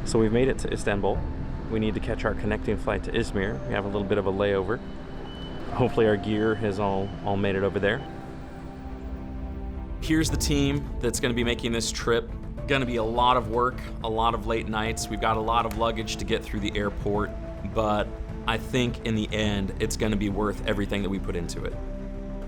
So we've made it to Istanbul. We need to catch our connecting flight to Izmir. We have a little bit of a layover. Hopefully our gear has all made it over there. Here's the team that's going to be making this trip. Going to be a lot of work, a lot of late nights. We've got a lot of luggage to get through the airport, but I think in the end, it's going to be worth everything that we put into it.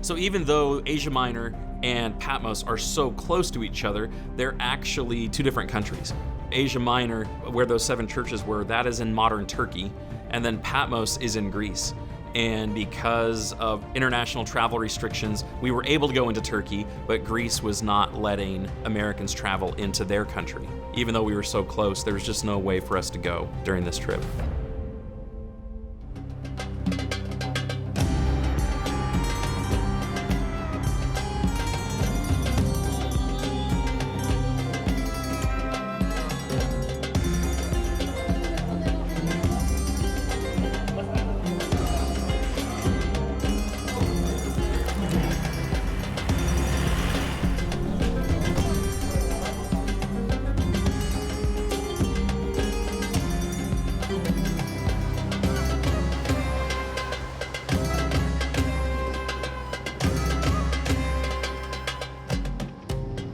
So even though Asia Minor and Patmos are so close to each other, they're actually two different countries. Asia Minor, where those 7 churches were, that is in modern Turkey, and then Patmos is in Greece. And because of international travel restrictions, we were able to go into Turkey, but Greece was not letting Americans travel into their country. Even though we were so close, there was just no way for us to go during this trip.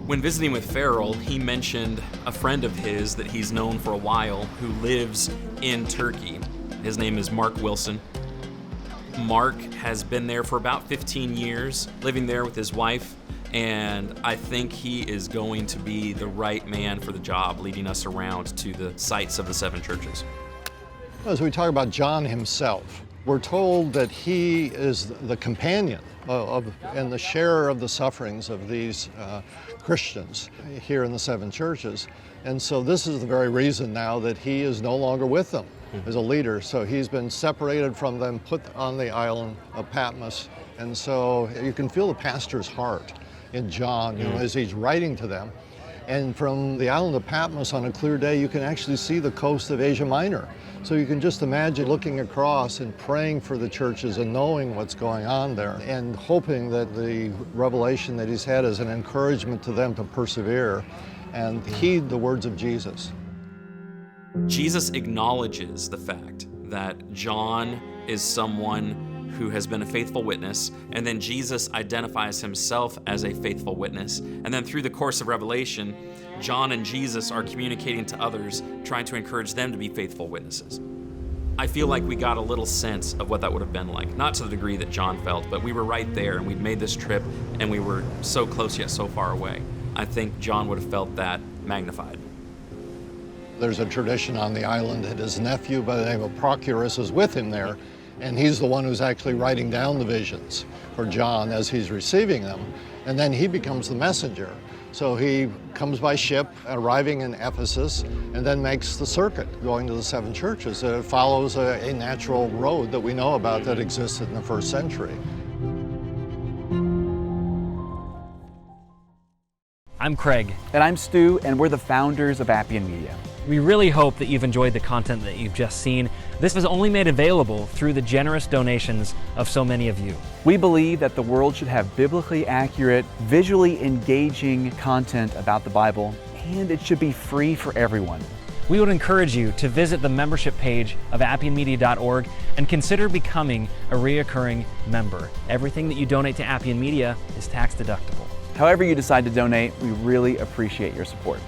When visiting with Farrell, he mentioned a friend of his that he's known for a while who lives in Turkey. His name is Mark Wilson. Mark has been there for about 15 years, living there with his wife, and I think he is going to be the right man for the job, leading us around to the sites of the 7 churches. As we talk about John himself, we're told that he is the companion and the sharer of the sufferings of these Christians here in the 7 churches. And so this is the very reason now that he is no longer with them as a leader. So he's been separated from them, put on the island of Patmos. And so you can feel the pastor's heart in John, as he's writing to them. And from the island of Patmos on a clear day, you can actually see the coast of Asia Minor. So you can just imagine looking across and praying for the churches and knowing what's going on there and hoping that the revelation that he's had is an encouragement to them to persevere and heed the words of Jesus. Jesus acknowledges the fact that John is someone who has been a faithful witness, and then Jesus identifies himself as a faithful witness. And then through the course of Revelation, John and Jesus are communicating to others, trying to encourage them to be faithful witnesses. I feel like we got a little sense of what that would have been like, not to the degree that John felt, but we were right there and we'd made this trip and we were so close yet so far away. I think John would have felt that magnified. There's a tradition on the island that his nephew by the name of Procurus is with him there, and he's the one who's actually writing down the visions for John as he's receiving them, and then he becomes the messenger. So he comes by ship, arriving in Ephesus, and then makes the circuit, going to the 7 churches. It follows a natural road that we know about that existed in the 1st century. I'm Craig. And I'm Stu, and we're the founders of Appian Media. We really hope that you've enjoyed the content that you've just seen. This was only made available through the generous donations of so many of you. We believe that the world should have biblically accurate, visually engaging content about the Bible, and it should be free for everyone. We would encourage you to visit the membership page of appianmedia.org and consider becoming a reoccurring member. Everything that you donate to Appian Media is tax deductible. However you decide to donate, we really appreciate your support.